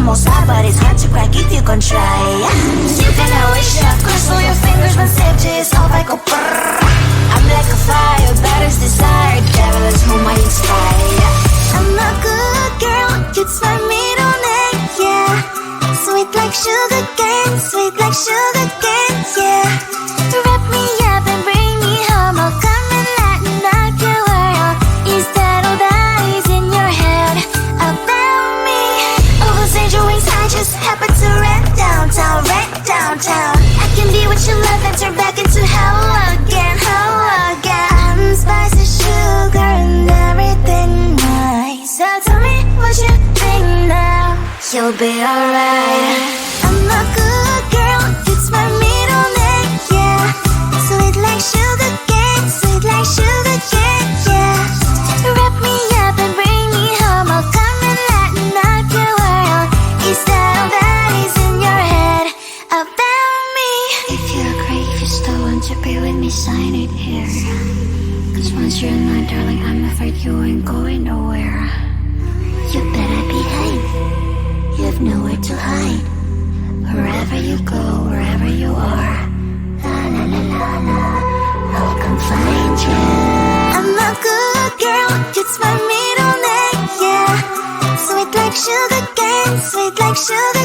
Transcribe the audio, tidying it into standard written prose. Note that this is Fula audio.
almost hot, but it's hard to crack if you can try. You can always shove, cross all your fingers when safety is off. I go brrrr. I'm like a fire, baddest desire, devil is whom I inspire. I'm a good girl, it's my middle name, yeah. Sweet like sugar cane, sweet like sugar cane, yeah. Wrap me up and bring me home, I'll come and lighten up your world. Is that all that is in your head about me? Overstand your wings, I just happen to rent downtown, I can be what you love and turn back into hell again, I'm spicy sugar and everything nice. So tell me what you think now, you'll be alright. I'm a good girl, it's my middle name, yeah. Sweet like sugar cane, sweet like sugar cane, yeah. Wrap me up and bring me home, I'll come and lighten up your world. Is that all that is in your head about me? If you agree, if you still want to be with me, sign it here. Cause once you're mine, darling, I'm afraid you ain't going nowhere. You better behave, you have nowhere to hide. Wherever you go, wherever you are, la la la la la, I'll come find you. I'm a good girl, it's my middle name, yeah. Sweet like sugar cane, sweet like sugar